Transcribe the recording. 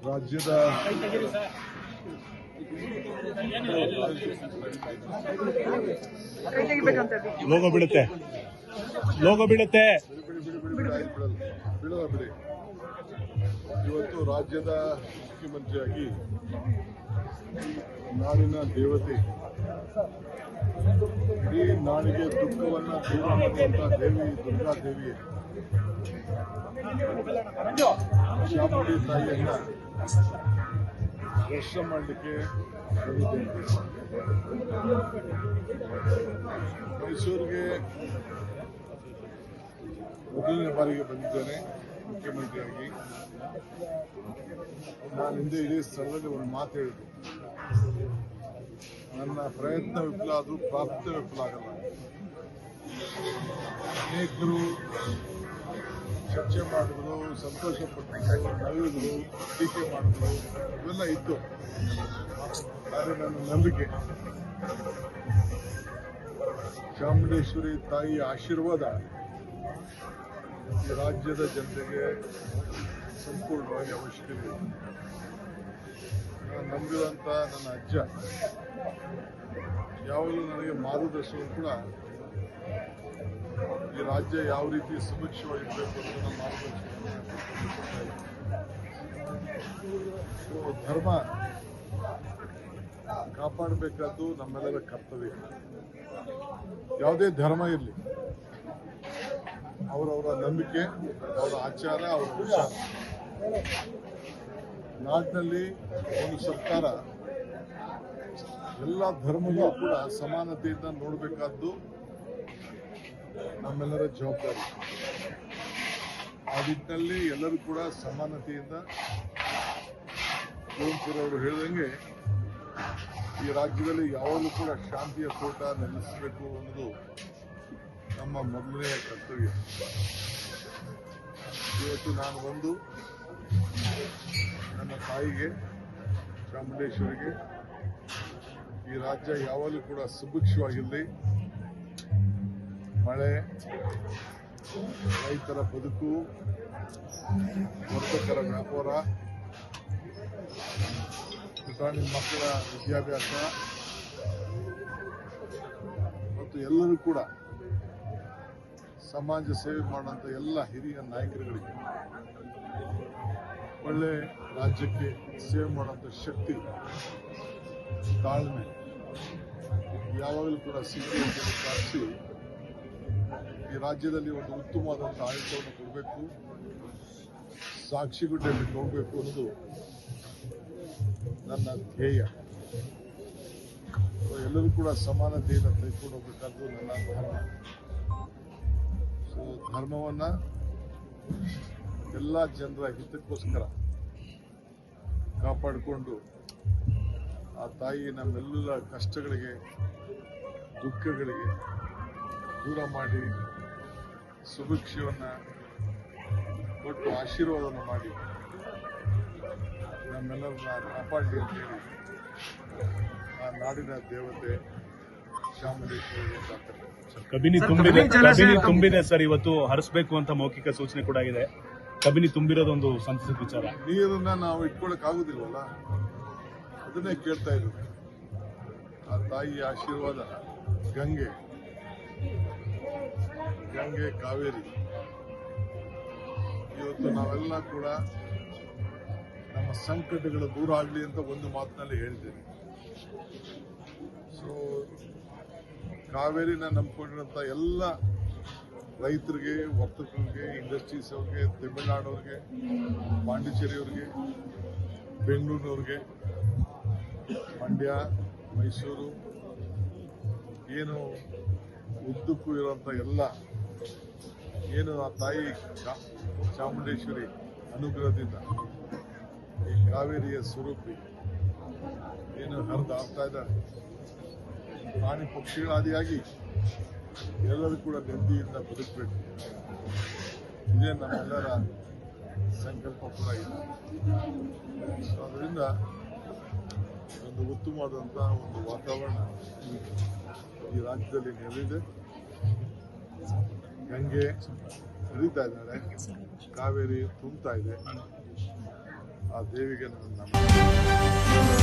ರಾಜ್ಯದ ಲೋಗೋ ಬೀಳುತ್ತೆ ಬಿಡಿ. ಇವತ್ತು ರಾಜ್ಯದ ಮುಖ್ಯಮಂತ್ರಿಯಾಗಿ ನಾಡಿನ ದೇವತೆ, ಇಡೀ ನಾಡಿಗೆ ದುಃಖವನ್ನು ದೂರ ಮಾಡುವಂತಹ ದೇವಿ ದುರ್ಗಾದೇವಿಯೇ ಚಾಮುಂಡಿ ತಾಯಿಯನ್ನ ದರ್ಶನ ಮಾಡಲಿಕ್ಕೆ ಬಂದಿದ್ದೇನೆ. ಮೈಸೂರಿಗೆ ಮೊದಲನೇ ಬಾರಿಗೆ ಬಂದಿದ್ದೇನೆ ಮುಖ್ಯಮಂತ್ರಿಯಾಗಿ. ನಾನು ಹಿಂದೆ ಇಡೀ ಸ್ಥಳದಲ್ಲಿ ಒಂದು ಮಾತು ಹೇಳಿದೆ, ನನ್ನ ಪ್ರಯತ್ನ ವಿಫಲ ಆದರೂ ಪ್ರಾರ್ಥನೆ ವಿಫಲ ಆಗಲ್ಲ. ಅನೇಕರು ಚರ್ಚೆ ಮಾಡಿದ್ರು, ಸಂತೋಷಪಟ್ಟರು, ನಲಿದ್ರು, ಟೀಕೆ ಮಾಡಿದ್ರು, ಇವೆಲ್ಲ ಇತ್ತು. ಆದರೆ ನನ್ನ ನಂಬಿಕೆ ಚಾಮುಂಡೇಶ್ವರಿ ತಾಯಿಯ ಆಶೀರ್ವಾದ ಈ ರಾಜ್ಯದ ಜನತೆಗೆ ಸಂಪೂರ್ಣವಾಗಿ ಅವಶ್ಯಕತೆ ಇದೆ. ನಾನು ನಂಬಿರುವಂಥ ನನ್ನ ಅಜ್ಜ ಯಾವಾಗಲೂ ನನಗೆ ಮಾರ್ಗದರ್ಶನ ಕೂಡ ಈ ರಾಜ್ಯ ಯಾವ ರೀತಿ ಸುಭಿಕ್ಷವಾಗಿರಬೇಕು ಅಂತ ನಮ್ಮ ಮಾರ್ಗದರ್ಶನ. ಧರ್ಮ ಕಾಪಾಡಬೇಕಾದ್ದು ನಮ್ಮೆಲ್ಲರ ಕರ್ತವ್ಯ. ಯಾವುದೇ ಧರ್ಮ ಇರಲಿ, ಅವರವರ ನಂಬಿಕೆ, ಅವರ ಆಚಾರ, ಅವರ ವಿಚಾರ. ನಾಡಿನಲ್ಲಿ ಒಂದು ಸರ್ಕಾರ ಎಲ್ಲ ಧರ್ಮಗಳು ಕೂಡ ಸಮಾನತೆಯಿಂದ ನೋಡಬೇಕಾದ್ದು ನಮ್ಮೆಲ್ಲರ ಜವಾಬ್ದಾರಿ. ಆ ನಿಟ್ಟಿನಲ್ಲಿ ಎಲ್ಲರೂ ಕೂಡ ಸಮಾನತೆಯಿಂದ ಕುವೆಂಪುರವರು ಹೇಳಿದಂಗೆ ಈ ರಾಜ್ಯದಲ್ಲಿ ಯಾವಾಗಲೂ ಕೂಡ ಶಾಂತಿಯ ತೋಟ ನೆಲೆಸಬೇಕು ಅನ್ನೋದು ನಮ್ಮ ಮೊದಲನೆಯ ಕರ್ತವ್ಯ. ಇವತ್ತು ನಾನು ಬಂದು ನನ್ನ ತಾಯಿಗೆ ಚಾಮುಂಡೇಶ್ವರಿಗೆ ಈ ರಾಜ್ಯ ಯಾವಾಗಲೂ ಕೂಡ ಸುಭಿಕ್ಷವಾಗಿರಲಿ, ಮಳೆ, ರೈತರ ಬದುಕು, ವರ್ತಕರ ವ್ಯಾಪಾರ, ಪುಟಾಣಿ ಮಕ್ಕಳ ವಿದ್ಯಾಭ್ಯಾಸ ಮತ್ತು ಎಲ್ಲರೂ ಕೂಡ ಸಮಾಜ ಸೇವೆ ಮಾಡುವಂಥ ಎಲ್ಲ ಹಿರಿಯ ನಾಯಕರುಗಳಿಗೆ ಒಳ್ಳೆ ರಾಜ್ಯಕ್ಕೆ ಸೇವೆ ಮಾಡುವಂಥ ಶಕ್ತಿ, ತಾಳ್ಮೆ ಯಾವಾಗಲೂ ಕೂಡ ಸಿದ್ಧಿಯನ್ನು ಸಾಧಿಸಿ ಈ ರಾಜ್ಯದಲ್ಲಿ ಒಂದು ಉತ್ತಮವಾದಂಥ ಆಡಳಿತವನ್ನು ಕೊಡಬೇಕು, ಸಾಕ್ಷಿಗುಡ್ಡೆಯಲ್ಲಿ ಹೋಗಬೇಕು ಅನ್ನೋದು ನನ್ನ ಧ್ಯೇಯ. ಎಲ್ಲರೂ ಕೂಡ ಸಮಾನತೆಯನ್ನು ತೆಗೆದುಕೊಂಡು ಹೋಗಬೇಕಾದ್ದು ನನ್ನ ಧರ್ಮ. ಸೊ ಧರ್ಮವನ್ನು ಎಲ್ಲ ಜನರ ಹಿತಕ್ಕೋಸ್ಕರ ಕಾಪಾಡಿಕೊಂಡು ಆ ತಾಯಿ ನಮ್ಮೆಲ್ಲ ಕಷ್ಟಗಳಿಗೆ, ದುಃಖಗಳಿಗೆ ದೂರ ಮಾಡಿ ಸುಭಿಕ್ಷವನ್ನು ಕೊಟ್ಟು ಆಶೀರ್ವಾದವನ್ನು ಮಾಡಿ ನಮ್ಮೆಲ್ಲರನ್ನ ಕಾಪಾಡಲಿ ಅಂತೇಳಿ ಆ ನಾಡಿನ ದೇವತೆ ಚಾಮುಂಡೇಶ್ವರಿ ಪ್ರಾರ್ಥನೆ. ಕಬಿನಿ ತುಂಬಿದೆ ಸರ್. ಇವತ್ತು ಹರಿಸಬೇಕು ಅಂತ ಮೌಖಿಕ ಸೂಚನೆ ಕೂಡ ಆಗಿದೆ. ಕಬಿನಿ ತುಂಬಿರೋದೊಂದು ಸಂತಸದ ವಿಚಾರ. ನೀರನ್ನ ನಾವು ಇಟ್ಕೊಳಕ್ ಆಗುದಿಲ್ವಲ್ಲ, ಅದನ್ನೇ ಕೇಳ್ತಾ ಇದ್ದೀವಿ. ಆ ತಾಯಿಯ ಆಶೀರ್ವಾದ ಗಂಗೆ, ಕಾವೇರಿ. ಇವತ್ತು ನಾವೆಲ್ಲ ಕೂಡ ನಮ್ಮ ಸಂಕಟಗಳು ದೂರ ಆಗಲಿ ಅಂತ ಒಂದು ಮಾತಿನಲ್ಲಿ ಹೇಳಿದ್ದೇನೆ. ಸೊ ಕಾವೇರಿನ ನಂಬಿಕೊಂಡಿರೋಂಥ ಎಲ್ಲ ರೈತರಿಗೆ, ವರ್ತಕರಿಗೆ, ಇಂಡಸ್ಟ್ರೀಸ್ ಅವ್ರಿಗೆ, ತಮಿಳುನಾಡವ್ರಿಗೆ, ಪಾಂಡಿಚೇರಿಯವ್ರಿಗೆ, ಬೆಂಗಳೂರಿನವ್ರಿಗೆ, ಮಂಡ್ಯ, ಮೈಸೂರು, ಏನು ಉದ್ದಕ್ಕೂ ಇರುವಂಥ ಎಲ್ಲ ಏನು ಆ ತಾಯಿ ಚಾಮುಂಡೇಶ್ವರಿ ಅನುಗ್ರಹದಿಂದ ಈ ಕಾವೇರಿಯ ಸ್ವರೂಪಿ ಏನು ಹರಿದಾಡ್ತಾ ಇದ್ದಾರೆ, ಪ್ರಾಣಿ ಪಕ್ಷಿಗಳಾದಿಯಾಗಿ ಎಲ್ಲರೂ ಕೂಡ ನೆಮ್ಮದಿಯಿಂದ ಬದುಕಬೇಕು. ಇದೇ ನಮ್ಮೆಲ್ಲರ ಸಂಕಲ್ಪ ಕೂಡ ಇದೆ. ಅದರಿಂದ ಒಂದು ಉತ್ತಮವಾದಂಥ ಒಂದು ವಾತಾವರಣ ಈ ರಾಜ್ಯದಲ್ಲಿ ನೆಲೆದಿದೆ. ಗಂಗೆ ಹರಿತಾ ಇದ್ದಾಳೆ, ಕಾವೇರಿ ತುಂಬ್ತಾ ಇದೆ. ಆ ದೇವಿಗೆ ನನ್ನ